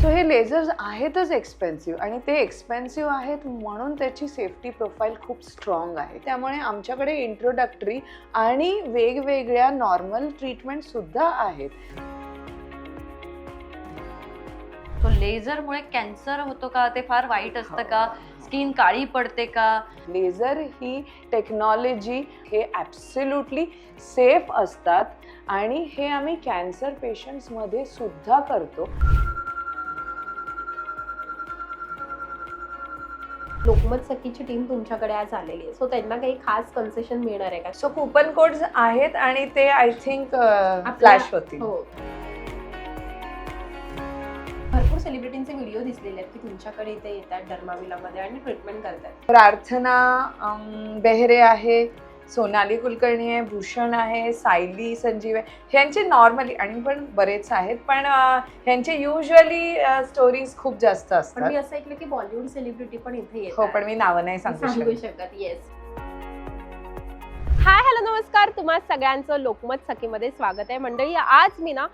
So हे lasers आहेतच expensive आणि ते एक्सपेन्सिव्ह आहेत म्हणून त्याची सेफ्टी प्रोफाईल खूप स्ट्रॉंग आहे. त्यामुळे आमच्याकडे इंट्रोडक्टरी आणि वेगवेगळ्या नॉर्मल ट्रीटमेंटसुद्धा आहेत. तो लेझरमुळे कॅन्सर होतो का, ते फार वाईट असतं का, स्किन काळी पडते का? लेझर ही टेक्नॉलॉजी हे ॲब्सोल्युटली सेफ असतात आणि हे आम्ही कॅन्सर पेशंट्समध्ये सुद्धा करतो. लोकमत सखीची टीम तुमच्याकडे आज आलेली आहे, सो त्यांना काही खास कन्सेशन मिळणार आहे का? सो कुपन कोड्स आहेत आणि ते आय थिंक फ्लॅश होतील. हो, भरपूर सेलिब्रिटींचे व्हिडिओ दिसलेले आहेत की तुमच्याकडे इथे येतात डर्माविलामध्ये आणि ट्रीटमेंट करतात. प्रार्थना बेहरे आहे, सोनाली कुलकर्णी आहे, भूषण आहे, सायली संजीव आहे. ह्यांचे नॉर्मली आणि पण बरेच आहेत, पण ह्यांचे युजली स्टोरीज खूप जास्त पण असतात. मी असं ऐकलं की बॉलिवूड सेलिब्रिटी पण इथे हो, येतात. पण मी नावं नाही सांगू सांगू शकत. शकत. येस. हाय, हॅलो, नमस्कार. तुम्हा सगळ्यांचं लोकमत सखीमध्ये स्वागत आहे. मंडळी, आज मी ना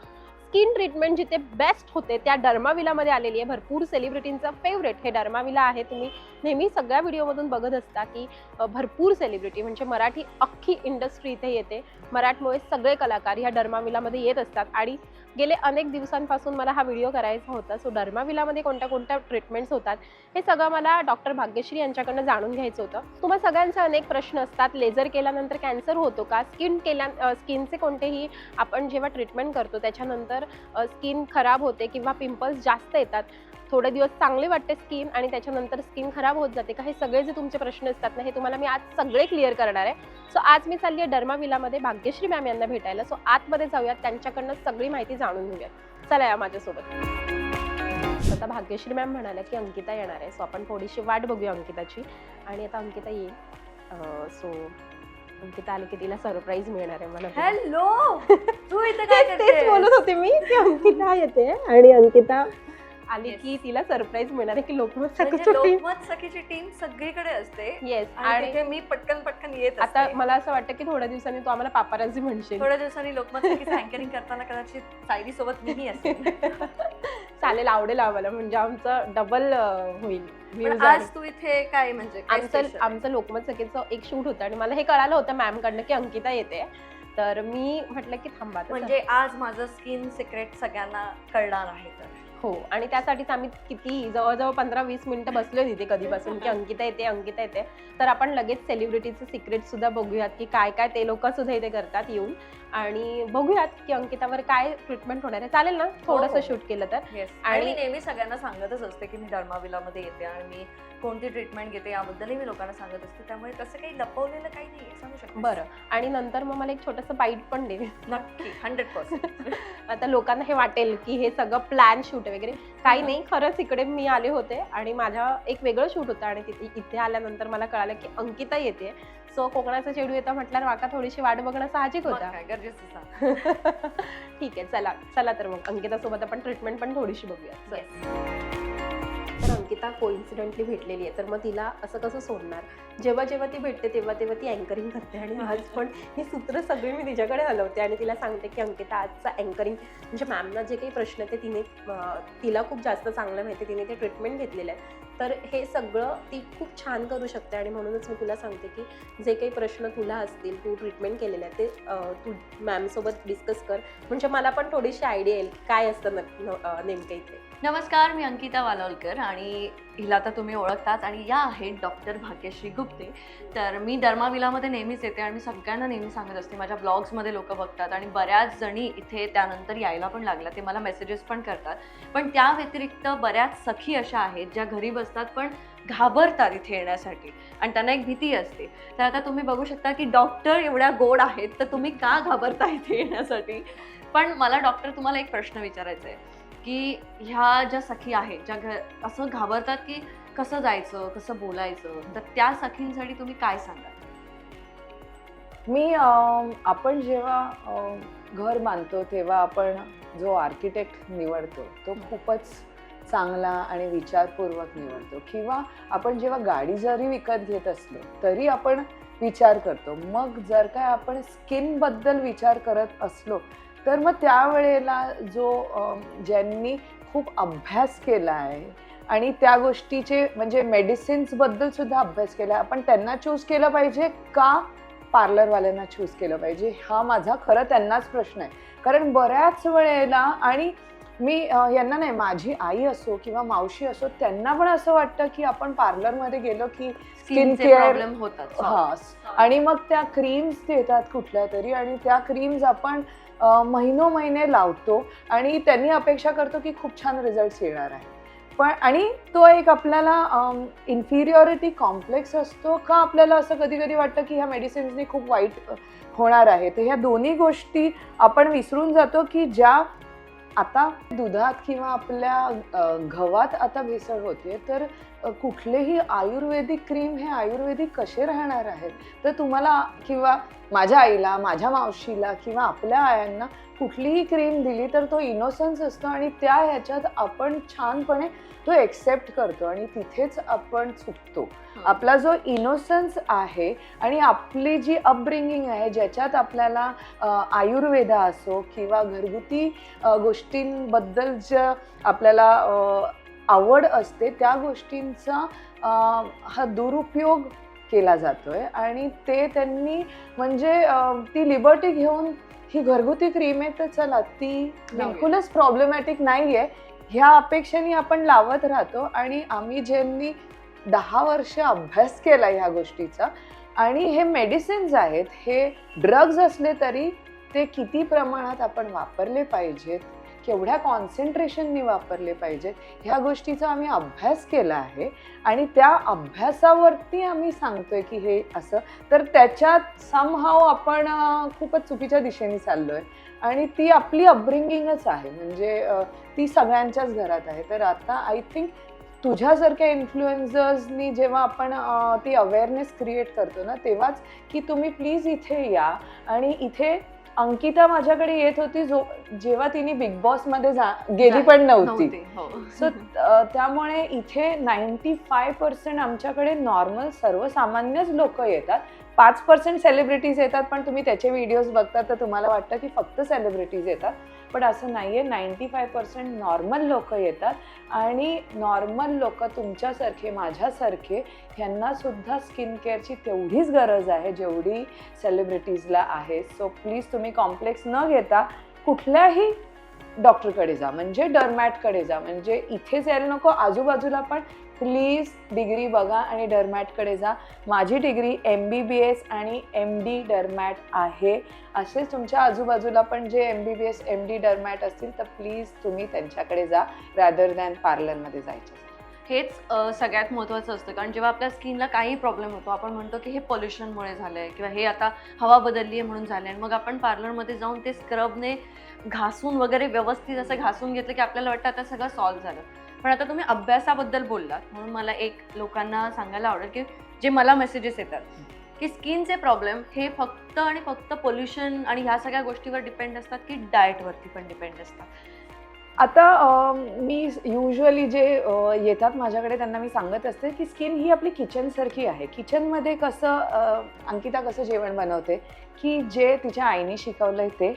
स्किन ट्रीटमेंट जिथे बेस्ट होते त्या डर्माविलामध्ये आलेली आहे. भरपूर सेलिब्रिटींचं फेवरेट हे डर्माविला आहे. तुम्ही नेहमी सगळ्या व्हिडिओमधून बघत असता की भरपूर सेलिब्रिटी म्हणजे मराठी अख्खी इंडस्ट्री इथे येते. मराठमोळे सगळे कलाकार ह्या डर्माविलामध्ये येत असतात आणि गेले अनेक दिवसांपासून मला हा व्हिडिओ करायचा होता. सो डर्माविलामध्ये कोणत्या कोणत्या ट्रीटमेंट्स होतात हे सगळं मला डॉक्टर भाग्यश्री यांच्याकडनं जाणून घ्यायचं होतं. तुम्हा सगळ्यांचे अनेक प्रश्न असतात. लेझर केल्यानंतर कॅन्सर होतो का? स्किनचे कोणतेही आपण जेव्हा ट्रीटमेंट करतो त्याच्यानंतर स्किन खराब होते किंवा पिंपल्स जास्त येतात, थोडे दिवस चांगले वाटते स्किन आणि त्याच्यानंतर स्किन खराब होत जाते का? हे सगळे जे तुमचे प्रश्न असतात ना, हे तुम्हाला मी आज सगळे क्लिअर करणार आहे. सो आज मी चालली आहे डर्माविलामध्ये भाग्यश्री मॅम यांना भेटायला. सो आतमध्ये जाऊयात, त्यांच्याकडनं सगळी माहिती जाणून घेऊयात. चला या माझ्यासोबत. आता भाग्यश्री मॅम म्हणाल्या की अंकिता येणार आहे, सो आपण थोडीशी वाट बघूया अंकिताची. आणि आता अंकिता येईल. सो अंकिता आली की तिला सरप्राईज मिळणार आहे मला. हॅलो, तू इथे काय तेच करतेस? बोलत होते मी की अंकिता येते आणि अंकिता आली की तिला सरप्राईज मिळणार आहे की लोकमत म्हणजे सखीची टीम. लोकमत सखीची टीम सगळीकडे असते. येस. आणि आणि तिथे मी पटकन येत आता असते. मला असं वाटतं की थोड्या दिवसांनी तू आम्हाला पापाराजी म्हणशील. थोड्या दिवसांनी लोकमत सखीचं अँकरिंग करताना कदाचित सायली सोबत मीही असेल. चालेल, आवडेल आम्हाला, म्हणजे आमचं डबल होईल पण व्ह्यूज. आज तू इथे काय म्हणजे काय special? आमचं लोकमत सखीचं एक शूट होतं आणि मला हे कळालं होतं मॅम कडनं की अंकिता येते. तर मी म्हटलं की थांबा आता. म्हणजे आज माझं स्किन सिक्रेट सगळ्यांना कळणार आहे. तर हो, आणि त्यासाठीच आम्ही किती जवळजवळ 15-20 मिनिटं बसलो तिथे कधीपासून की अंकिता येते. तर आपण लगेच सेलिब्रिटीचं सिक्रेट सुद्धा बघूयात की काय काय ते लोक सुद्धा इथे करतात येऊन, आणि बघूयात की अंकितावर काय ट्रीटमेंट होणार आहे. चालेल ना थोडंसं शूट केलं तर? आणि मी नेहमी सगळ्यांना सांगतच असते की मी डर्माविलामध्ये येते आणि मी कोणती ट्रीटमेंट घेते याबद्दलही मी लोकांना सांगत असते. त्यामुळे तसं काही लपवलेलं काही नाही, सांगू शकतो. बरं, आणि नंतर मग मला एक छोटंसं बाईट पण दे. नक्की 100%. आता लोकांना हे वाटेल की हे सगळं प्लॅन शूट वगैरे काही नाही. खरंच इकडे मी आले होते आणि माझा एक वेगळं शूट होतं आणि इथे आल्यानंतर मला कळालं की अंकिता येते. सो कोकणाचं चेडू येतं म्हटल्यावर वाका थोडीशी वाट बघणं साहजिक होता. ठीक आहे, चला तर मग अंकिता सोबत आपण ट्रीटमेंट पण थोडीशी बघूया. तर अंकिता कोइन्सिडेंटली भेटलेली आहे, तर मग तिला असं कसं सोडणार? जेव्हा ती भेटते तेव्हा ती अँकरिंग करते आणि आज पण ही सूत्र सगळी मी तिच्याकडे हलवते आणि तिला सांगते की अंकिता आजचा अँकरिंग म्हणजे मॅमना जे काही प्रश्न ते तिला खूप जास्त चांगलं माहिती, तिने ते ट्रीटमेंट घेतलेलं आहे. तर हे सगळं ती खूप छान करू शकते आणि म्हणूनच मी तुला सांगते की जे काही प्रश्न तुला असतील, तू ट्रीटमेंट केलेलं आहे ते तू मॅमसोबत डिस्कस कर, म्हणजे मला पण थोडीशी आयडिया येईल काय असतं नेमकं इथे. नमस्कार, मी अंकिता वालोलकर आणि हिला आता तुम्ही ओळखताच, आणि या आहेत डॉक्टर भाग्यश्री गुप्ते. तर मी डर्माविलामध्ये नेहमीच येते आणि मी सगळ्यांना नेहमी सांगत असते, माझ्या ब्लॉग्समध्ये लोक बघतात आणि बऱ्याच जणी इथे त्यानंतर यायला पण लागल्या, ते मला मेसेजेस पण करतात. पण त्या व्यतिरिक्त बऱ्याच सखी अशा आहेत ज्या घरी बसतात पण घाबरतात इथे येण्यासाठी आणि त्यांना एक भीती असते. तर आता तुम्ही बघू शकता की डॉक्टर एवढ्या गोड आहेत, तर तुम्ही का घाबरता इथे येण्यासाठी? पण मला डॉक्टर तुम्हाला एक प्रश्न विचारायचा आहे की ह्या ज्या सखी आहेत ज्या असं घाबरतात की कसं जायचं, कसं बोलायचं, तर त्या सखींसाठी तुम्ही काय सांगाल? आपण जेव्हा घर बांधतो तेव्हा आपण जो आर्किटेक्ट निवडतो तो खूपच चांगला आणि विचारपूर्वक निवडतो, किंवा आपण जेव्हा गाडी जरी विकत घेत असलो तरी आपण विचार करतो. मग जर काय आपण स्किनबद्दल विचार करत असलो तर मग त्यावेळेला ज्यांनी खूप अभ्यास केला आहे आणि त्या गोष्टीचे म्हणजे मेडिसिन्स बद्दल सुद्धा अभ्यास केला आहे, आपण त्यांना चूज केलं पाहिजे का पार्लरवाल्यांना चूज केलं पाहिजे, हा माझा खरं त्यांनाच प्रश्न आहे. कारण बऱ्याच वेळेला, आणि मी यांना नाही, माझी आई असो किंवा मावशी असो, त्यांना पण असं वाटतं की आपण पार्लरमध्ये गेलो की स्किन स्किनचे केअर, प्रॉब्लेम होतात. हा, आणि मग त्या क्रीम्स देतात कुठल्या तरी, आणि त्या क्रीम्स आपण महिनोमहिने लावतो आणि त्यांनी अपेक्षा करतो की खूप छान रिझल्ट्स येणार आहे. पण आणि तो एक आपल्याला इन्फिरियॉरिटी कॉम्प्लेक्स असतो का, आपल्याला असं कधी कधी वाटतं की ह्या मेडिसिन्सनी खूप वाईट होणार आहे. तर ह्या दोन्ही गोष्टी आपण विसरून जातो की ज्या आता दुधात किंवा आपल्या गव्हात आता भेसळ होते, तर कुठलेही आयुर्वेदिक क्रीम हे आयुर्वेदिक कसे राहणार आहेत. तर तुम्हाला किंवा माझ्या आईला, माझ्या मावशीला किंवा आपल्या आयांना कुठलीही क्रीम दिली तर तो इनोसन्स असतो आणि त्या ह्याच्यात आपण छानपणे तो एक्सेप्ट करतो आणि तिथेच आपण चुकतो. आपला जो इनोसन्स आहे आणि आपली जी अपब्रिंगिंग आहे, ज्याच्यात आपल्याला आयुर्वेद असो किंवा घरगुती गोष्टींबद्दल ज्या आपल्याला आवड असते, त्या गोष्टींचा हा दुरुपयोग केला जातोय आणि ते त्यांनी म्हणजे ती लिबर्टी घेऊन ही घरगुती क्रीम आहे तर चला ती बिलकुलच प्रॉब्लेमॅटिक नाही आहे ह्या अपेक्षेने आपण लावत राहतो. आणि आम्ही ज्यांनी 10 वर्ष अभ्यास केला ह्या गोष्टीचा, आणि हे मेडिसिन्स आहेत, हे ड्रग्ज असले तरी ते किती प्रमाणात आपण वापरले पाहिजेत, केवढ्या कॉन्सन्ट्रेशननी वापरले पाहिजेत, ह्या गोष्टीचा आम्ही अभ्यास केला आहे आणि त्या अभ्यासावरती आम्ही सांगतोय की हे असं. तर त्याच्यात समहाव आपण खूपच चुकीच्या दिशेने चाललोय आणि ती आपली अपब्रिंगिंगच आहे, म्हणजे ती सगळ्यांच्याच घरात आहे. तर आता आय थिंक तुझ्यासारख्या इन्फ्लुएन्सर्सनी जेव्हा आपण ती अवेअरनेस क्रिएट करतो ना, तेव्हाच की तुम्ही प्लीज इथे या. आणि इथे अंकिता माझ्याकडे येत होती जेव्हा तिने बिग बॉस मध्ये गेली पण नव्हती. सो त्यामुळे इथे 95% आमच्याकडे नॉर्मल सर्वसामान्यच लोक येतात. 5% सेलिब्रिटीज येतात, पण तुम्ही त्याचे व्हिडिओज बघता तर तुम्हाला वाटतं की फक्त सेलिब्रिटीज येतात, पण असं नाहीये. 95% नॉर्मल लोक येतात आणि नॉर्मल लोक तुमच्यासारखे, माझ्यासारखे, ह्यांना सुद्धा स्किन केअरची तेवढीच गरज आहे जेवढी सेलिब्रिटीजला आहे. सो प्लीज तुम्ही कॉम्प्लेक्स न घेता कुठल्याही डॉक्टरकडे जा, म्हणजे डर्मॅटकडे जा. म्हणजे इथेच यायला नको, आजूबाजूला पण प्लीज डिग्री बघा आणि डर्मॅटकडे जा. माझी डिग्री MBBS आणि MD डर्मॅट आहे. असेच तुमच्या आजूबाजूला पण जे MBBS MD डर्मॅट असतील तर प्लीज तुम्ही त्यांच्याकडे जा रॅदर दॅन पार्लरमध्ये जायचं. हेच सगळ्यात महत्त्वाचं असतं, कारण जेव्हा आपल्या स्किनला काही प्रॉब्लेम होतो, आपण म्हणतो की हे पॉल्युशनमुळे झालं आहे किंवा हे आता हवा बदलली आहे म्हणून झालं आहे, मग आपण पार्लरमध्ये जाऊन ते स्क्रबने घासून वगैरे व्यवस्थित असं घासून घेतलं की आपल्याला वाटतं आता सगळं सॉल्व्ह झालं. पण आता तुम्ही अभ्यासाबद्दल बोललात म्हणून मला एक लोकांना सांगायला आवडेल की जे मला मेसेजेस येतात की स्किनचे प्रॉब्लेम हे फक्त आणि फक्त पोल्युशन आणि ह्या सगळ्या गोष्टीवर डिपेंड असतात की डाएटवरती पण डिपेंड असतात. आता मी युजली जे येतात माझ्याकडे त्यांना मी सांगत असते की स्किन ही आपली किचनसारखी आहे. किचनमध्ये कसं अंकिता कसं जेवण बनवते की जे तिच्या आईने शिकवलंय ते,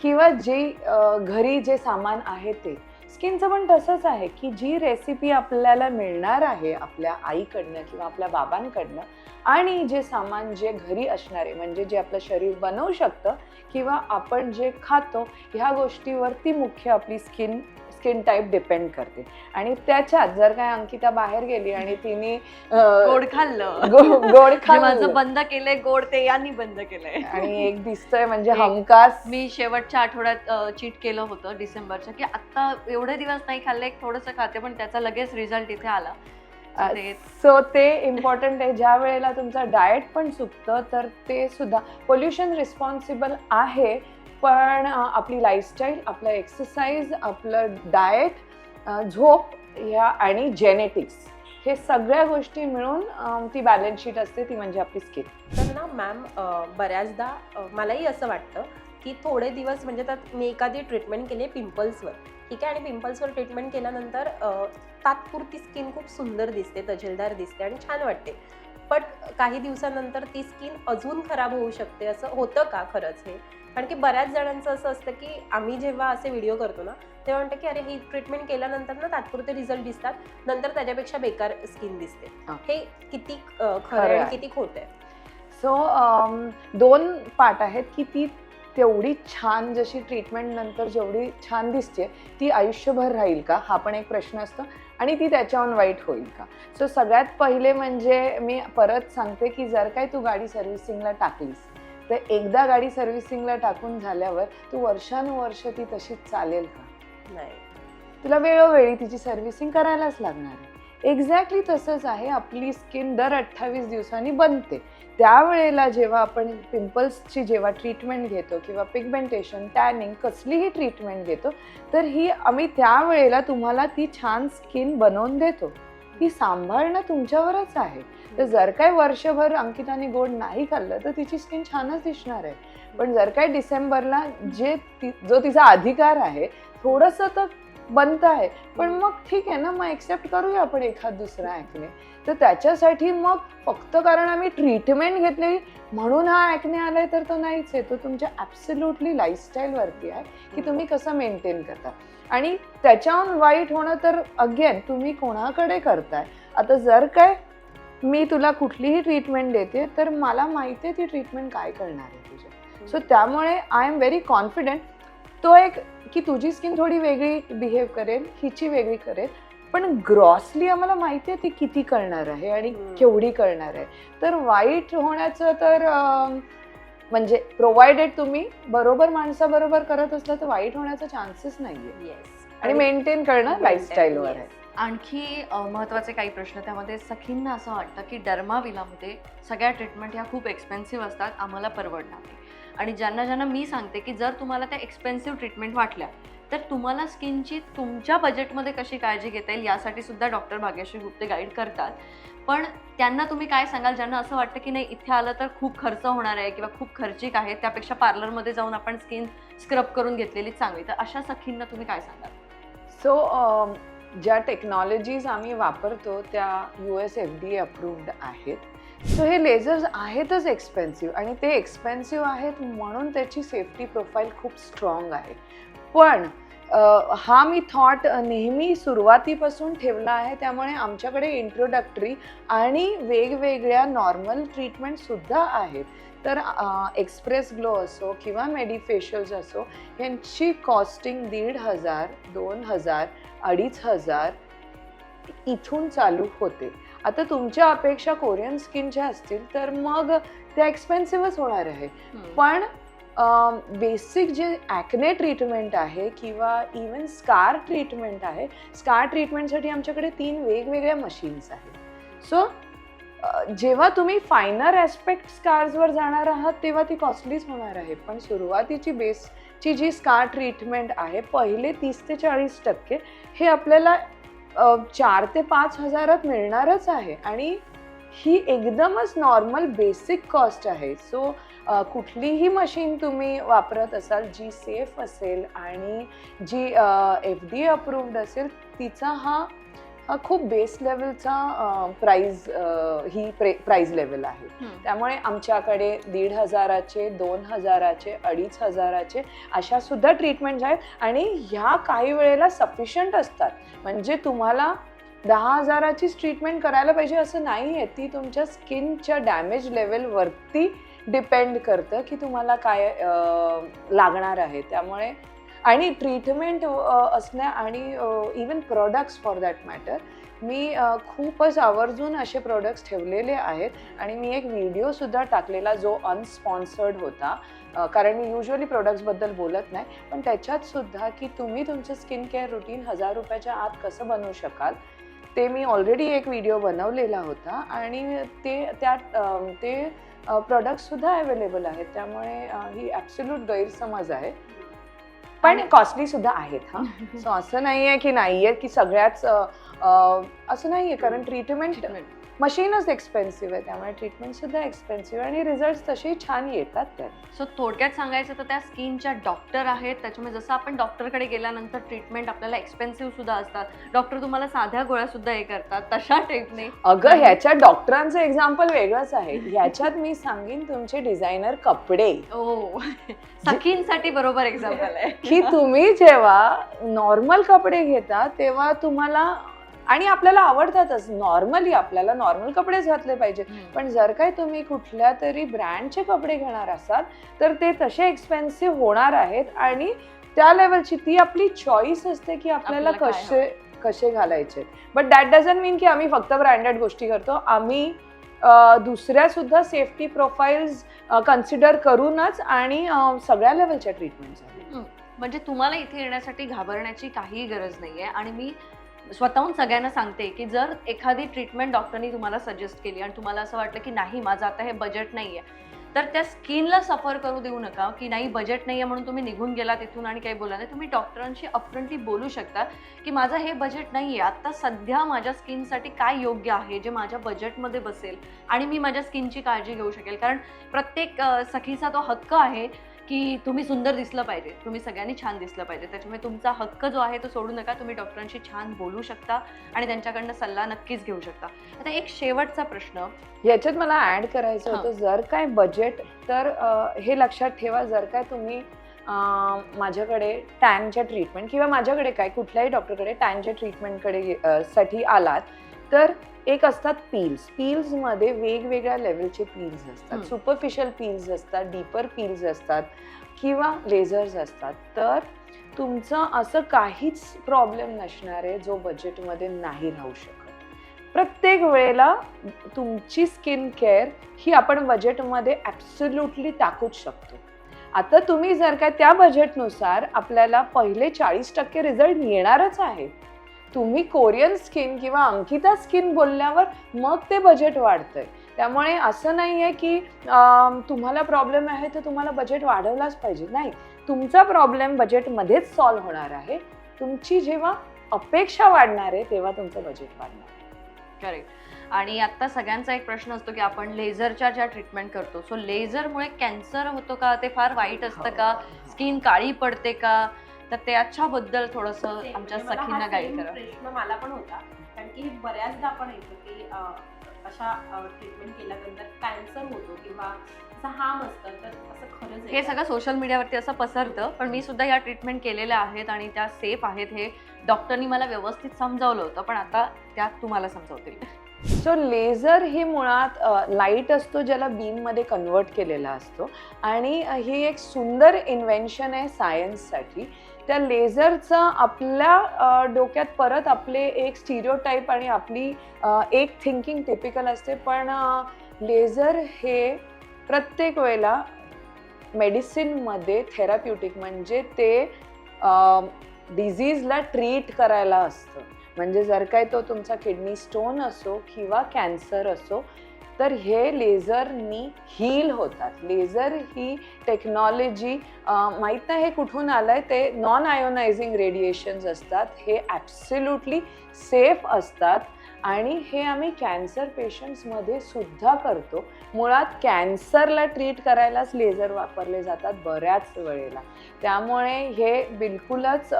किंवा जे घरी जे सामान आहे ते, स्किनचं पण तसंच आहे की जी रेसिपी आपल्याला मिळणार आहे आपल्या आईकडनं किंवा आपल्या बाबांकडनं, आणि जे सामान जे घरी असणारे म्हणजे जे आपलं शरीर बनवू शकतं किंवा आपण जे खातो, ह्या गोष्टीवरती मुख्य आपली स्किन टाईप डिपेंड करते. आणि त्याच्यात जर काय अंकिता बाहेर गेली आणि तिने गोड खाल्लं, गोड खाल्लं, माझं बंद केलंय गोड, ते यांनी बंद केलंय. आणि एक दिसतंय म्हणजे हमखास, मी शेवटच्या आठवड्यात चीट केलं होतं डिसेंबरच्या, की आता एवढे दिवस नाही खाल्ले, थोडंसं खाते, पण त्याचा लगेच रिझल्ट इथे आला. सो ते इम्पॉर्टंट आहे. ज्या वेळेला तुमचं डाएट पण चुकतं तर ते सुद्धा पोल्युशन रिस्पॉन्सिबल आहे, पण आपली लाईफस्टाईल, आपलं एक्सरसाइज, आपलं डाएट, झोप ह्या आणि जेनेटिक्स, हे सगळ्या गोष्टी मिळून ती बॅलन्स शीट असते, ती म्हणजे आपली स्किन. तर ना मॅम, बऱ्याचदा मलाही असं वाटतं की थोडे दिवस म्हणजे त्यात मी एखादी ट्रीटमेंट केली आहे पिंपल्सवर, ठीक आहे, आणि पिंपल्सवर ट्रीटमेंट केल्यानंतर तात्पुरती स्किन खूप सुंदर दिसते, तजेलदार दिसते आणि छान वाटते, पण काही दिवसानंतर ती स्किन अजून खराब होऊ शकते. असं होतं का खरंच हे? कारण की बऱ्याच जणांचं असं असतं की आम्ही जेव्हा असे व्हिडिओ करतो ना तेव्हा म्हणतं की अरे ही ट्रीटमेंट केल्यानंतर ना तात्पुरते रिझल्ट दिसतात, नंतर त्याच्यापेक्षा बेकार स्किन दिसते. हा. हे किती खरं आहे आणि किती खोटं आहे? सो 2 पार्ट आहेत की ती तेवढी छान जशी ट्रीटमेंट नंतर जेवढी छान दिसते ती आयुष्यभर राहील का, हा पण एक प्रश्न असतो, आणि ती त्याच्याहून वाईट होईल का. सो सगळ्यात पहिले म्हणजे मी परत सांगते की जर काय तू गाडी सर्व्हिसिंगला टाकलीस तर एकदा गाडी सर्व्हिसिंगला टाकून झाल्यावर तू वर्षानुवर्ष ती तशीच चालेल का? नाही. तुला वेळोवेळी तिची सर्व्हिसिंग करायलाच लागणार आहे. एक्झॅक्टली तसंच आहे, आपली स्किन दर 28 दिवसांनी बनते. त्यावेळेला जेव्हा आपण पिंपल्सची जेव्हा ट्रीटमेंट घेतो किंवा पिगमेंटेशन, टॅनिंग कसलीही ट्रीटमेंट घेतो तर ही आम्ही त्यावेळेला तुम्हाला ती छान स्किन बनवून देतो. ती सांभाळणं तुमच्यावरच आहे. तर जर काय वर्षभर अंकिताने गोड नाही खाल्लं तर तिची स्किन छानच दिसणार आहे. पण जर काय डिसेंबरला जो तिचा अधिकार आहे थोडंसं तर बनतं आहे, पण मग ठीक आहे ना, मग एक्सेप्ट करूया आपण एखाद दुसरा ॲक्ने. तर त्याच्यासाठी मग फक्त कारण आम्ही ट्रीटमेंट घेतली म्हणून हा ॲक्ने आलाय तर तो नाहीच आहे. तो तुमच्या ॲब्सोल्युटली लाईफस्टाईलवरती आहे की तुम्ही कसं मेंटेन करता. आणि त्याच्याहून वाईट होणं तर अगेन तुम्ही कोणाकडे करताय. आता जर काय मी तुला कुठलीही ट्रीटमेंट देते तर मला माहिती आहे ती ट्रीटमेंट काय करणार आहे तुझ्या. सो त्यामुळे आय एम व्हेरी कॉन्फिडेंट. तो एक की तुझी स्किन थोडी वेगळी बिहेव करेल, हिची वेगळी करेल, पण ग्रॉसली आम्हाला माहिती आहे ती किती करणार आहे आणि केवढी करणार आहे. तर वाईट होण्याचं तर म्हणजे प्रोव्हायडेड तुम्ही बरोबर माणसाबरोबर करत असला तर वाईट होण्याचा चान्सेस नाहीये. येस. आणि मेंटेन करणं लाईफस्टाईलवर आहे. आणखी महत्त्वाचे काही प्रश्न त्यामध्ये. सखींना असं वाटतं की डर्माविलामध्ये सगळ्या ट्रीटमेंट ह्या खूप एक्सपेन्सिव्ह असतात, आम्हाला परवडणार नाही. आणि ज्यांना मी सांगते की जर तुम्हाला त्या एक्सपेन्सिव्ह ट्रीटमेंट वाटल्या तर तुम्हाला स्किनची तुमच्या बजेटमध्ये कशी काळजी घेता येईल यासाठी सुद्धा डॉक्टर भाग्यश्री गुप्ते गाईड करतात. पण त्यांना तुम्ही काय सांगाल ज्यांना असं वाटतं की नाही इथे आलं तर खूप खर्च होणार आहे किंवा खूप खर्चिक आहे, त्यापेक्षा पार्लरमध्ये जाऊन आपण स्किन स्क्रब करून घेतलेली चांगली, तर अशा सखींना तुम्ही काय सांगाल? सो ज्या टेक्नॉलॉजीज आम्ही वापरतो त्या US FDA अप्रूव्ड आहेत. सो हे लेझर्स आहेतच एक्सपेन्सिव्ह आणि ते एक्सपेन्सिव्ह आहेत म्हणून त्याची सेफ्टी प्रोफाईल खूप स्ट्रॉंग आहे. पण हा मी थॉट नेहमी सुरुवातीपासून ठेवला आहे. त्यामुळे आमच्याकडे इंट्रोडक्टरी आणि वेगवेगळ्या नॉर्मल ट्रीटमेंटसुद्धा आहेत. तर एक्सप्रेस ग्लो असो किंवा मेडिफेशियल्स असो यांची कॉस्टिंग 1,500, 2,000, 2,500 इथून चालू होते. आता तुमच्या अपेक्षा कोरियन स्किनच्या असतील तर मग त्या एक्सपेन्सिव्हच होणार आहे. पण बेसिक जे ॲक्ने ट्रीटमेंट आहे किंवा इवन स्कार ट्रीटमेंट आहे, स्कार ट्रीटमेंटसाठी आमच्याकडे 3 वेगवेगळ्या मशीन्स आहेत. सो जेव्हा तुम्ही फायनर ॲस्पेक्ट स्कार्सवर जाणार आहात तेव्हा ती कॉस्टलीच होणार आहे. पण सुरुवातीची बेसची जी स्कार ट्रीटमेंट आहे पहिले 30 ते 40% हे आपल्याला 4 ते 5 हजारात मिळणारच आहे आणि ही एकदमच नॉर्मल बेसिक कॉस्ट आहे. सो कुठलीही मशीन तुम्ही वापरत असाल जी सेफ असेल आणि जी FDA अप्रूव्ड असेल तिचा हा खूप बेस लेवलचा प्राइस लेवल आहे. त्यामुळे आमच्याकडे 1,500चे, 2,000चे, 2,500चे अशा सुद्धा ट्रीटमेंट्स आहेत आणि ह्या काही वेळेला सफिशियंट असतात. म्हणजे तुम्हाला 10,000चीच ट्रीटमेंट करायला पाहिजे असं नाही आहे. ती तुमच्या स्किनच्या डॅमेज लेवलवरती डिपेंड करतं की तुम्हाला काय लागणार आहे. त्यामुळे आणि ट्रीटमेंट असण्या आणि even products for that matter मी खूपच आवर्जून असे प्रोडक्ट्स ठेवलेले आहेत आणि मी एक व्हिडिओसुद्धा टाकलेला जो अनस्पॉन्सर्ड होता. कारण मी युजली प्रोडक्ट्सबद्दल बोलत नाही, पण त्याच्यात सुद्धा की तुम्ही तुमचं स्किन केअर रुटीन 1,000 रुपयाच्या आत कसं बनवू शकाल ते मी ऑलरेडी एक व्हिडिओ बनवलेला होता आणि ते प्रोडक्ट्ससुद्धा अवेलेबल आहेत. त्यामुळे ही ॲब्सोल्यूट गैरसमज आहे. पण कॉस्टली सुद्धा आहेत. हां, सो असं नाही आहे की नाही आहे की सगळ्याच असं नाही आहे. कारण ट्रीटमेंट मशीनच एक्सपेन्सिव्ह आहे, त्यामुळे ट्रीटमेंटसुद्धा एक्सपेन्सिव्ह आणि रिझल्ट तसेही छान येतात त्यात. सो थोडक्यात सांगायचं तर त्या स्किनच्या डॉक्टर आहेत, त्याच्यामुळे जसं आपण डॉक्टरकडे गेल्यानंतर ट्रीटमेंट आपल्याला एक्सपेन्सिव्ह सुद्धा असतात, डॉक्टर तुम्हाला साध्या गोळ्या सुद्धा हे करतात, तशा टाईपने. अगं ह्याच्या डॉक्टरांचं एक्झाम्पल वेगळंच आहे. ह्याच्यात मी सांगेन तुमचे डिझायनर कपडे, ओ सखींसाठी बरोबर एक्झाम्पल आहे. की तुम्ही जेव्हा नॉर्मल कपडे घेता तेव्हा तुम्हाला, आणि आपल्याला आवडतातच, नॉर्मली आपल्याला नॉर्मल कपडेच घातले पाहिजे, पण जर काय तुम्ही कुठल्या तरी ब्रँडचे कपडे घेणार असाल तर ते तसे एक्सपेन्सिव्ह होणार आहेत आणि त्या लेवलची ती आपली चॉईस असते की आपल्याला कसे घालायचे. बट दॅट डझंट मीन की आम्ही फक्त ब्रँडेड गोष्टी करतो. आम्ही दुसऱ्या सुद्धा सेफ्टी प्रोफाईल्स कन्सिडर करूनच आणि सगळ्या लेवलच्या ट्रीटमेंट्स आहेत. म्हणजे तुम्हाला इथे येण्यासाठी घाबरण्याची काहीही गरज नाहीये. आणि मी स्वतःहून सगळ्यांना सांगते की जर एखादी ट्रीटमेंट डॉक्टरनी तुम्हाला सजेस्ट केली आणि तुम्हाला असं वाटलं की नाही माझं आता हे बजेट नाहीये, तर त्या स्किनला सफर करू देऊ नका की नाही बजेट नाहीये म्हणून तुम्ही निघून गेला तिथून आणि काही बोला नाही. तुम्ही डॉक्टरांशी अपफ्रंटली बोलू शकता की माझं हे बजेट नाहीये, आता सध्या माझ्या स्किनसाठी काय योग्य आहे जे माझ्या बजेटमध्ये बसेल आणि मी माझ्या स्किनची काळजी घेऊ शकेल. कारण प्रत्येक सखीचा तो हक्क आहे की तुम्ही सुंदर दिसलं पाहिजे, तुम्ही सगळ्यांनी छान दिसलं पाहिजे. त्याच्यामुळे तुमचा हक्क जो आहे तो सोडू नका. तुम्ही डॉक्टरांशी छान बोलू शकता आणि त्यांच्याकडनं सल्ला नक्कीच घेऊ शकता. आता एक शेवटचा प्रश्न याच्यात मला ऍड करायचं होतं, जर काय बजेट, तर हे लक्षात ठेवा, जर काय तुम्ही माझ्याकडे टॅनच्या ट्रीटमेंट किंवा माझ्याकडे काय कुठल्याही डॉक्टरकडे टॅनच्या ट्रीटमेंटकडे साठी आलात तर एक असतात पील्समध्ये वेगवेगळ्या लेवलचे पील्स असतात, सुपरफिशियल पील्स असतात, डीपर पील्स असतात किंवा लेझर्स असतात. तर तुमचं असं काहीच प्रॉब्लेम नसणार आहे जो बजेटमध्ये नाही राहू शकत. प्रत्येक वेळेला तुमची स्किन केअर ही आपण बजेटमध्ये ॲब्सोल्युटली टाकूच शकतो. आता तुम्ही जर काय त्या बजेटनुसार आपल्याला पहिले 40% रिझल्ट येणारच आहे. तुम्ही कोरियन स्किन किंवा अंकिता स्किन बोलल्यावर मग ते बजेट वाढतंय. त्यामुळे असं नाही आहे की तुम्हाला प्रॉब्लेम आहे तर तुम्हाला बजेट वाढवलाच पाहिजे. नाही, तुमचा प्रॉब्लेम बजेटमध्येच सॉल्व्ह होणार आहे. तुमची जेव्हा अपेक्षा वाढणार आहे तेव्हा तुमचं बजेट वाढणार. करेक्ट. आणि आता सगळ्यांचा एक प्रश्न असतो की आपण लेझरच्या ज्या ट्रीटमेंट करतो, सो लेझरमुळे कॅन्सर होतो का, ते फार वाईट असतं का, स्किन काळी पडते का, तर त्याच्याबद्दल थोडंसं आमच्या सखींना गाईड करा. प्रश्न मला पण होता, कारण की बऱ्याचदा आपण ऐकतो की अशा ट्रीटमेंट केल्यानंतर कॅन्सर होतो किंवा हार्म असतं, तर असं खरंच हे सगळं सोशल मीडियावरती असं पसरतं, पण मी सुद्धा या ट्रीटमेंट केलेल्या आहेत आणि त्या सेफ आहेत हे डॉक्टरनी मला व्यवस्थित समजावलं होतं, पण आता त्यात तुम्हाला समजावतील. सो लेझर ही मुळात लाईट असतो ज्याला बीममध्ये कन्वर्ट केलेला असतो आणि ही एक सुंदर इन्व्हेन्शन आहे सायन्ससाठी. त्या लेझरचा आपल्या डोक्यात परत आपले एक स्टिरियोटाईप आणि आपली एक थिंकिंग टिपिकल असते, पण लेझर हे प्रत्येक वेळेला मेडिसिनमध्ये थेराप्युटिक म्हणजे ते डिझीजला ट्रीट करायला असतं. म्हणजे जर काय तो तुमचा किडनी स्टोन असो किंवा कॅन्सर असो तर हे लेझरनी हील होतात. लेझर ही टेक्नॉलॉजी माहीत नाही हे कुठून आलंय, ते नॉन आयोनायझिंग रेडिएशन्स असतात, हे ॲब्सोल्युटली सेफ असतात आणि हे आम्ही कॅन्सर पेशंट्समध्ये सुद्धा करतो. मुळात कॅन्सरला ट्रीट करायलाच लेझर वापरले जातात बऱ्याच वेळेला. त्यामुळे हे बिलकुलच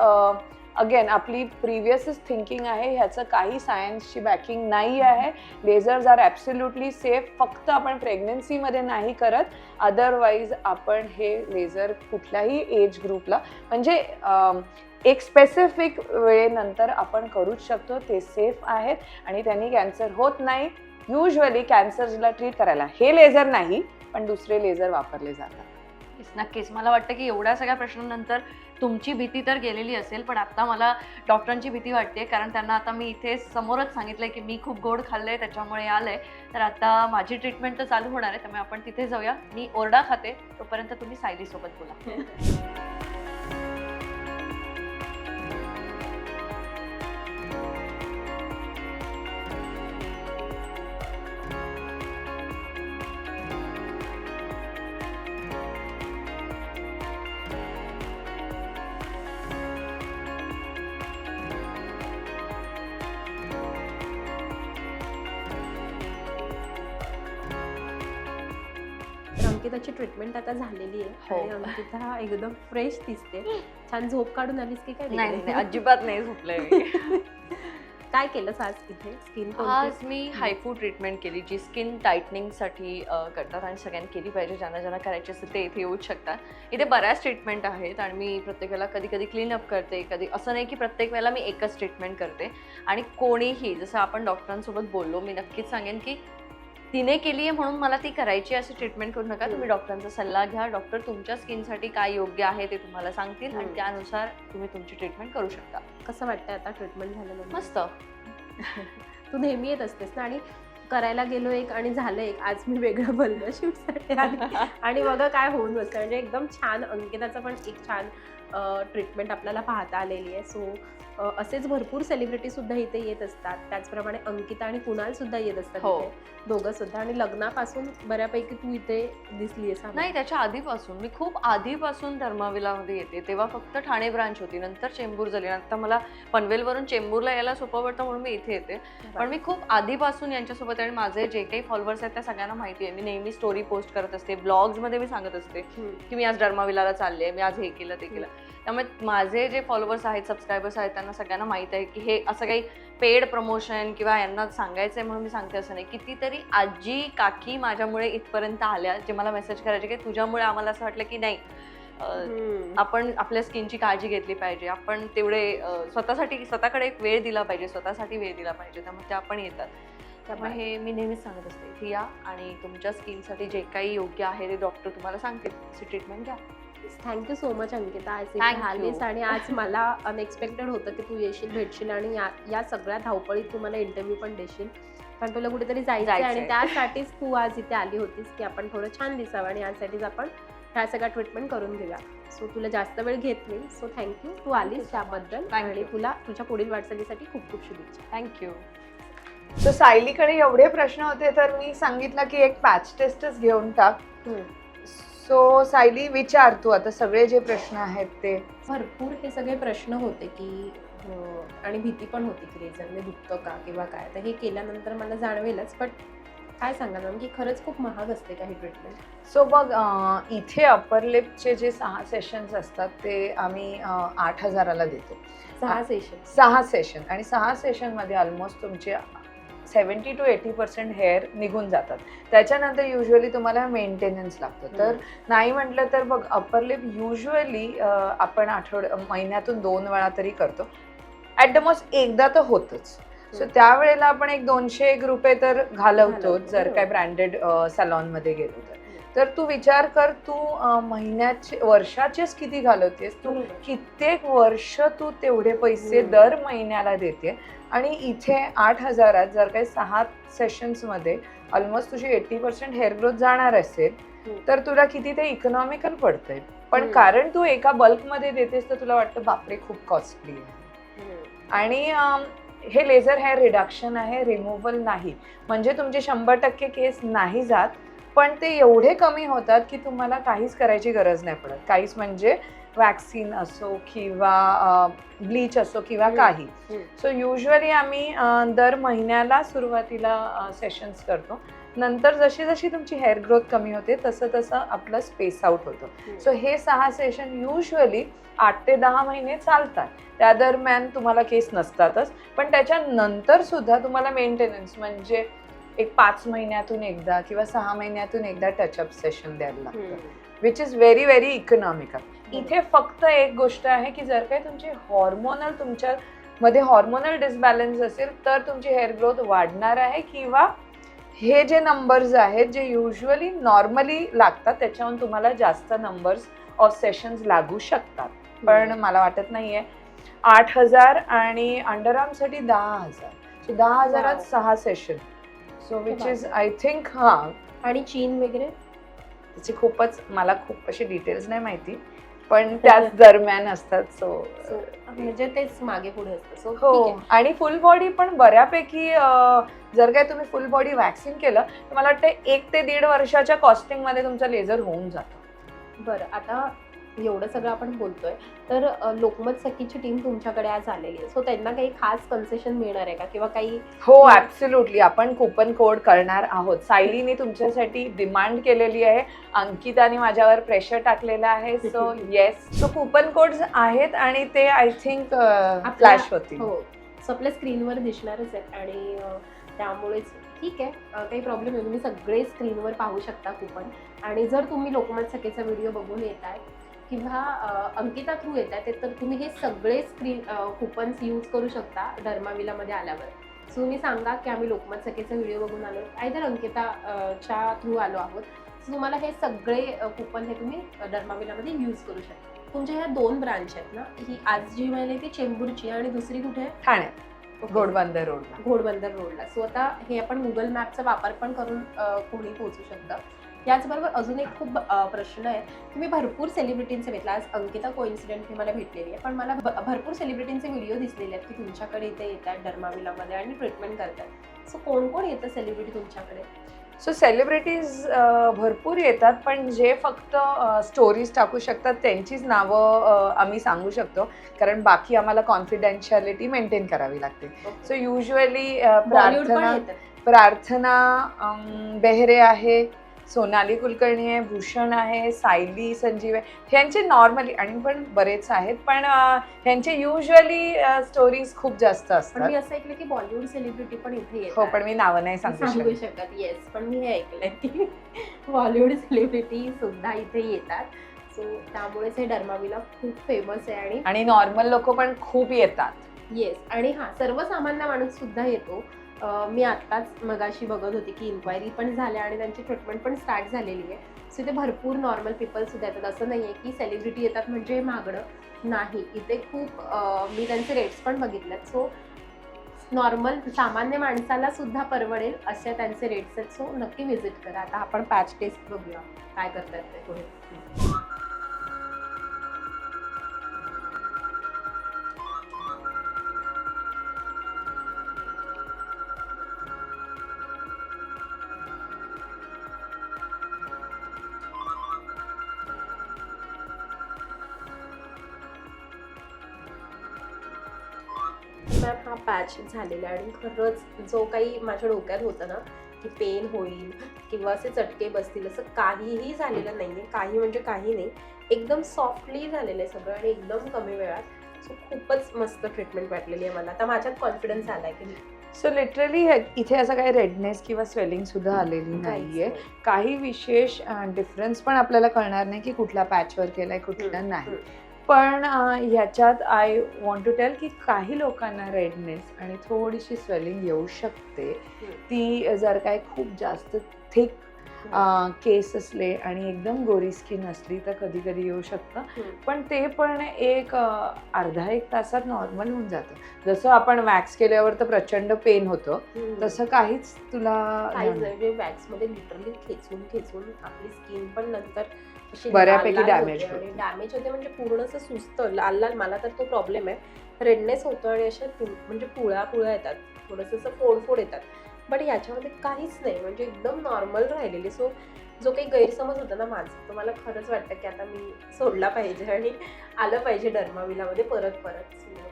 अगेन आपली प्रिव्हियसच थिंकिंग आहे, ह्याचं काही सायन्सची बॅकिंग नाही आहे. Lasers R absolutely safe. फक्त आपण प्रेग्नन्सीमध्ये नाही करत, अदरवाईज आपण हे लेझर कुठल्याही एज ग्रुपला म्हणजे एक स्पेसिफिक वेळेनंतर आपण करूच शकतो. ते सेफ आहेत आणि त्यांनी कॅन्सर होत नाही. युजली कॅन्सरला ट्रीट करायला हे लेझर नाही, पण दुसरे लेझर वापरले जातात. नक्कीच. मला वाटतं की एवढ्या सगळ्या प्रश्नांनंतर तुमची भीती तर गेलेली असेल, पण आता मला डॉक्टरांची भीती वाटते, कारण त्यांना आता मी इथे समोरच सांगितलंय की मी खूप गोड खाल्लंय त्याच्यामुळे आलंय, तर आता माझी ट्रीटमेंट तर चालू होणार आहे, त्यामुळे आपण तिथे जाऊया. मी ओरडा खाते, तोपर्यंत तुम्ही सायलीसोबत बोला. अंकिताची ट्रीटमेंट आता झालेली आहे हो. आणि अंकिता एकदम फ्रेश दिसते. छान झोप काढून आलीस की काय नाही तिकडे? नाही, अजिबात नाही झोपले मी. काय केलंस आज इथे स्किन आज मी हायफू ट्रीटमेंट केली, जी स्किन टाईटनिंगसाठी करतात आणि सगळ्यांनी केली पाहिजे. ज्यांना ज्यांना करायची असेल ते इथे येऊच शकतात. इथे बऱ्याच ट्रीटमेंट आहेत आणि मी प्रत्येक वेळेला कधी कधी क्लीनअप करते, कधी असं नाही की प्रत्येक वेळेला मी एकच ट्रीटमेंट करते. आणि कोणीही, जसं आपण डॉक्टरांसोबत बोललो, मी नक्कीच सांगेन की तिने केली आहे म्हणून मला ती करायची अशी ट्रीटमेंट करू नका. तुम्ही डॉक्टरांचा सल्ला घ्या. डॉक्टर तुमच्या स्किनसाठी काय योग्य आहे ते तुम्हाला सांगतील आणि त्यानुसार तुम्ही तुमची ट्रीटमेंट करू शकता. कसं वाटतंय आता ट्रीटमेंट झाल्यानंतर? मस्त. तू नेहमी येत असतेस ना, आणि करायला गेलो एक आणि झालं एक. आज मी वेगळं बोललो शूटसाठी आणि बघा काय होऊन बसतं. म्हणजे एकदम छान. अंकिताचं पण एक छान ट्रीटमेंट आपल्याला पाहता आलेली आहे. सो असेच भरपूर सेलिब्रिटी सुद्धा इथे येत असतात. त्याचप्रमाणे अंकिता आणि कुणाल सुद्धा येत असतात हो. इथे, दोघं सुद्धा. आणि लग्नापासून बऱ्यापैकी तू इथे दिसली आहेस. नाही, त्याच्या आधीपासून, मी खूप आधीपासून धर्माविलामध्ये येते. तेव्हा फक्त ठाणे ब्रांच होती, नंतर चेंबूर झाली. आता मला पनवेलवरून चेंबूरला यायला सोपं वाटतं म्हणून मी इथे येते. पण मी खूप आधीपासून यांच्यासोबत, आणि माझे जे काही फॉलोअर्स आहेत त्या सगळ्यांना माहिती आहे. मी नेहमी स्टोरी पोस्ट करत असते, ब्लॉग्समध्ये मी सांगत असते की मी आज धर्माविलाला चालले, मी आज हे केलं ते केलं. त्यामुळे माझे जे फॉलोअर्स आहेत, सबस्क्रायबर्स आहेत, त्यांना सगळ्यांना माहीत आहे की हे असं काही पेड प्रमोशन किंवा यांना सांगायचं आहे म्हणून मी सांगते असं नाही. कितीतरी आजी काकी माझ्यामुळे इथपर्यंत आल्या, जे मला मेसेज करायचे की तुझ्यामुळे आम्हाला असं वाटलं की नाही, आपण आपल्या स्किनची काळजी घेतली पाहिजे, आपण तेवढे स्वतःकडे एक वेळ दिला पाहिजे, स्वतःसाठी वेळ दिला पाहिजे. त्यामुळे त्या पण येतात. त्यामुळे हे मी नेहमीच सांगत असते, इथे या आणि तुमच्या स्किनसाठी जे काही योग्य आहे ते डॉक्टर तुम्हाला सांगतील तशी ट्रीटमेंट घ्या. थँक्यू सो मच अंकिता, आज इथे Thank you. आलीस. आणि आज मला अनएक्सपेक्टेड होतं की तू येशील, भेटशील आणि या सगळ्या धावपळीत तू मला इंटरव्ह्यू पण देशील. कारण तुला कुठेतरी जायचं आहे आणि त्यासाठीच तू आज इथे आली होतीस की आपण थोडं छान दिसावं आणि यासाठीच आपण ह्या सगळ्या ट्रीटमेंट करून घेऊया. सो तुला जास्त वेळ घेत नाही. सो थँक्यू, तू आलीस त्याबद्दल. आणि तुला तुझ्या पुढील वाटचालीसाठी खूप खूप शुभेच्छा. थँक्यू. तर सायलीकडे एवढे प्रश्न होते तर मी सांगितलं की एक पॅच टेस्टच घेऊन टाक. सो सायली, विचार तू आता सगळे जे प्रश्न आहेत ते. भरपूर हे सगळे प्रश्न होते की आणि भीती पण होती की रेझरने दुखतं का किंवा काय. तर हे केल्यानंतर मला जाणवेलच. बट काय सांगा मॅम की खरंच खूप महाग असते का ही ट्रीटमेंट? सो बघ, इथे अपर लिपचे जे 6 सेशन्स असतात ते आम्ही 8,000ला देतो. 6 सेशन? 6 सेशन. आणि 6 सेशनमध्ये ऑलमोस्ट तुमचे 70 to 80% हेअर निघून जातात. त्याच्यानंतर युजली तुम्हाला मेंटेनन्स लागतं. तर नाही म्हटलं तर बघ, अपर लिप युजली आपण महिन्यातून 2 वेळा तरी करतो. ॲट द मोस्ट एकदा तर होतच. सो त्यावेळेला आपण एक 200 रुपये तर घालवतो जर काय ब्रँडेड सॅलॉनमध्ये गेलो तर. तर तू विचार कर, तू वर्षाचेच किती घालवतेस. तू कित्येक वर्ष तू तेवढे पैसे दर महिन्याला देते. आणि इथे 8,000 जर काही 6 सेशन्समध्ये ऑलमोस्ट तुझी 80% हेअर ग्रोथ जाणार असेल तर तुला किती ते इकॉनॉमिकल पडतंय. पण कारण तू एका बल्कमध्ये देतेस तर तुला वाटतं बापरे खूप कॉस्टली आहे. आणि हे लेझर हेअर रिडक्शन आहे, रिमूव्हल नाही. म्हणजे तुमचे 100% केस नाही जात, पण ते एवढे कमी होतात की तुम्हाला काहीच करायची गरज नाही पडत. काहीच म्हणजे वॅक्सिन असो किंवा ब्लीच असो किंवा काही. सो युजली आम्ही दर महिन्याला सुरुवातीला सेशन्स करतो. नंतर जशी जशी तुमची हेअर ग्रोथ कमी होते तसं तसं आपलं स्पेस आउट होतं. सो हे 6 सेशन युजली 8 ते 10 महिने चालतात. त्या दरम्यान तुम्हाला केस नसतातच, पण त्याच्यानंतर सुद्धा तुम्हाला मेंटेनन्स म्हणजे एक 5 महिन्यातून एकदा किंवा 6 महिन्यातून एकदा टचअप सेशन द्यायला लागतं, which is very very economical. इथे फक्त एक गोष्ट आहे की जर काही तुमच्यामध्ये हॉर्मोनल डिसबॅलन्स असेल तर तुमची हेअर ग्रोथ वाढणार आहे किंवा हे जे नंबर्स आहेत जे युजली नॉर्मली लागतात त्याच्याहून तुम्हाला जास्त नंबर्स ऑफ सेशन्स लागू शकतात. पण मला वाटत नाहीये. 8,000 आणि अंडरआर्मसाठी 10,000. So 10,000 6 session. So which is I think. आणि चीन वगैरे त्याची मला खूप अशी डिटेल्स नाही माहिती, पण त्याच दरम्यान असतात. सो म्हणजे तेच मागे पुढे असतं. सो हो. आणि फुल बॉडी पण बऱ्यापैकी जर काय तुम्ही फुल बॉडी वॅक्सिन केलं तर मला वाटतं 1 ते 1.5 वर्षाच्या कॉस्टिंगमध्ये तुमचं लेझर होऊन जातं. बरं, आता एवढं सगळं आपण बोलतोय तर लोकमत सखीची टीम तुमच्याकडे आज आलेली आहे, सो त्यांना काही खास कन्सेशन मिळणार आहे का किंवा काही? हो, ऍब्सोल्युटली. आपण कुपन कोड करणार आहोत. सायलीने तुमच्यासाठी डिमांड केलेली आहे, अंकिताने माझ्यावर प्रेशर टाकलेलं आहे. So yes, so coupon codes आहेत आणि ते आय थिंक फ्लॅश होतील. हो, सो आपल्या स्क्रीनवर दिसणारच आहेत आणि त्यामुळेच ठीक आहे, काही प्रॉब्लेम नाही. तुम्ही सगळे स्क्रीनवर पाहू शकता कुपन. आणि जर तुम्ही लोकमत सखेचा व्हिडिओ बघून येताय किंवा अंकिता थ्रू येत आहे तर तुम्ही हे सगळे कुपन्स यूज करू शकता डर्माविलामध्ये आल्यावर. सो तुम्ही सांगा की आम्ही लोकमत सखेचा व्हिडिओ बघून आलो, आयदर अंकिताच्या थ्रू आलो आहोत. सो तुम्हाला हे सगळे कुपन हे तुम्ही डर्माविलामध्ये यूज करू शकता. तुमच्या ह्या 2 ब्रांच आहेत ना, ही आज जी मिळाली ती चेंबूरची आणि दुसरी कुठे आहे? ठाण्यात, घोडबंदर रोडला. घोडबंदर रोडला. सो आता हे आपण गुगल मॅपचा वापर पण करून कोणी पोहोचू शकतं. याचबरोबर अजून एक खूप प्रश्न आहे. तुम्ही भरपूर सेलिब्रिटींचे भेटला, आज अंकिता कोइन्सिडेंटली मला भेटलेली आहे, पण मला भरपूर सेलिब्रिटींचे व्हिडिओ दिसलेले आहेत की तुमच्याकडे इथे येत आहेत डर्माविलामध्ये आणि ट्रीटमेंट करतात. सो कोण कोण येतं सेलिब्रिटी तुमच्याकडे? सो सेलिब्रिटीज भरपूर येतात, पण जे फक्त स्टोरीज टाकू शकतात त्यांचीच नावं आम्ही सांगू शकतो, कारण बाकी आम्हाला कॉन्फिडेन्शियालिटी मेंटेन करावी लागते. सो युजली प्रार्थना बेहरे आहे, सोनाली कुलकर्णी आहे, भूषण आहे, सायली संजीव आहे. ह्यांचे नॉर्मली आणि पण बरेच आहेत, पण ह्यांचे युजली स्टोरीज खूप जास्त पण असतात. मी असं ऐकलं की बॉलिवूड सेलिब्रिटी पण इथे येतात. हो, पण मी नावं नाही सांगू सांगू शकत. शकत. येस, पण मी हे ऐकलंय की बॉलिवूड सेलिब्रिटी सुद्धा इथे येतात. सो त्यामुळेच हे डर्माविला खूप फेमस आहे. आणि नॉर्मल लोक पण खूप येतात. येस, आणि हा सर्वसामान्य माणूस सुद्धा येतो. मी आत्ताच मगाशी बघत होती की इन्क्वायरी पण झाल्या आणि त्यांची ट्रीटमेंट पण स्टार्ट झालेली आहे. सो इथे भरपूर नॉर्मल पीपल सुद्धा येतात. असं नाही आहे की सेलिब्रिटी येतात म्हणजे महागडं नाही. इथे खूप मी त्यांचे रेट्स पण बघितलेत. सो नॉर्मल सामान्य माणसाला सुद्धा परवडेल असे त्यांचे रेट्स आहेत. सो नक्की व्हिजिट करा. आता आपण पॅच टेस्ट बघूया काय करतात ते पुढे. मॅम, हा पॅच झालेला आणि खरंच जो काही माझ्या डोक्यात होतं ना की पेन होईल किंवा असे चटके बसतील असं काहीही झालेलं नाही आहे. काही म्हणजे काही नाही, एकदम सॉफ्टली झालेलं आहे सगळं आणि एकदम कमी वेळात. सो खूपच मस्त ट्रीटमेंट वाटलेली आहे मला. आता माझ्यात कॉन्फिडन्स आला आहे की सो लिटरली इथे असं काही रेडनेस किंवा स्वेलिंग सुद्धा आलेली नाहीये. काही विशेष डिफरन्स पण आपल्याला कळणार नाही की कुठला पॅचवर केलाय कुठला नाही. पण ह्याच्यात आय वॉन्ट टू टेल की काही लोकांना रेडनेस आणि थोडीशी स्वेलिंग येऊ शकते. ती जर काय खूप जास्त थिक केस असले आणि एकदम गोरी स्किन असली तर कधी कधी येऊ शकतं. पण ते पण एक अर्धा एक तासात नॉर्मल होऊन जातं. जसं आपण वॅक्स केल्यावर तर प्रचंड पेन होतं तसं काहीच तुला वॅक्समध्ये लिटरली खेचून आपली स्किन पण नंतर बऱ्यापैकी डॅमेज होते. म्हणजे पूर्ण असं सुचतं लाल लाल. मला तर तो प्रॉब्लेम आहे, रेडनेस होतो आणि अशा म्हणजे पुळ्या येतात, थोडंसं असं फोड येतात. बट याच्यामध्ये काहीच नाही, म्हणजे एकदम नॉर्मल राहिलेली. सो जो काही गैरसमज होता ना माझं, तो मला खरंच वाटतं की आता मी सोडला पाहिजे आणि आलं पाहिजे डर्माविलामध्ये परत.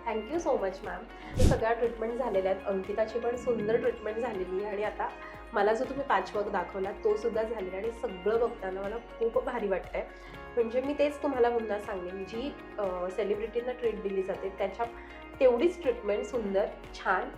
Thank you so much ma'am. सगळ्या ट्रीटमेंट झालेल्या आहेत. अंकिताची पण सुंदर ट्रीटमेंट झालेली आहे आणि आता मला जो तुम्ही पॅचवर्क दाखवला तो सुद्धा झालेला आणि सगळं बघताना मला खूप भारी वाटतंय. म्हणजे मी तेच तुम्हाला पुन्हा सांगेन, जी सेलिब्रिटींना ट्रीट दिली जाते त्याच्या तेवढीच ट्रीटमेंट सुंदर छान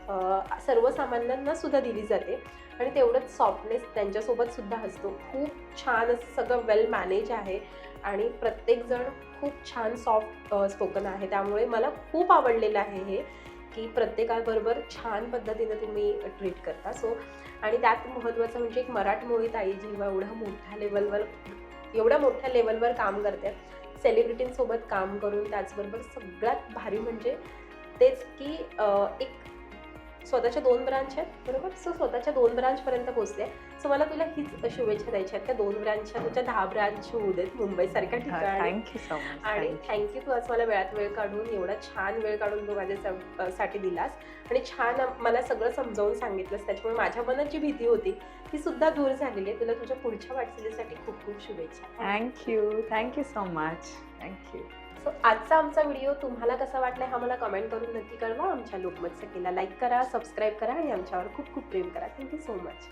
सर्वसामान्यांना सुद्धा दिली जाते आणि तेवढंच सॉफ्टनेस त्यांच्यासोबत सुद्धा असतो. खूप छान असं सगळं वेल मॅनेज आहे आणि प्रत्येकजण खूप छान सॉफ्ट स्पोकन आहे. त्यामुळे मला खूप आवडलेलं आहे हे की प्रत्येकाबरोबर छान पद्धतीने तुम्ही ट्रीट करता. सो आणि त्यात महत्त्वाचं म्हणजे एक मराठमोळी ताई जेव्हा एवढ्या मोठ्या लेवलवर काम करते, सेलिब्रिटींसोबत काम करून, त्याचबरोबर सगळ्यात भारी म्हणजे तेच की एक स्वतःच्या 2 ब्रांच आहेत बरोबर. सो स्वतःच्या 2 ब्रांचपर्यंत पोहोचले. सो मला तुला हीच शुभेच्छा द्यायच्या आहेत, त्या 2 ब्रांचच्या तुझ्या 10 ब्रांच होऊ देत मुंबईसारख्या ठिकाणी. Thank you so much. आणि थँक्यू तू आज मला वेळात वेळ काढून एवढा छान वेळ काढून तू माझ्यासाठी दिलास आणि छान मला सगळं समजावून सांगितलंस. त्याच्यामुळे माझ्या मनात जी भीती होती ती सुद्धा दूर झालेली आहे. तुला तुझ्या पुढच्या वाटचालीसाठी खूप खूप शुभेच्छा. Thank you so much. Thank you. So आजचा आमचा व्हिडिओ तुम्हाला कसा वाटला हा मला कमेंट करून नक्की कळवा. आमच्या लोकमत सखीला लाईक करा, सबस्क्राईब करा आणि आमच्यावर खूप खूप प्रेम करा. Thank you so much.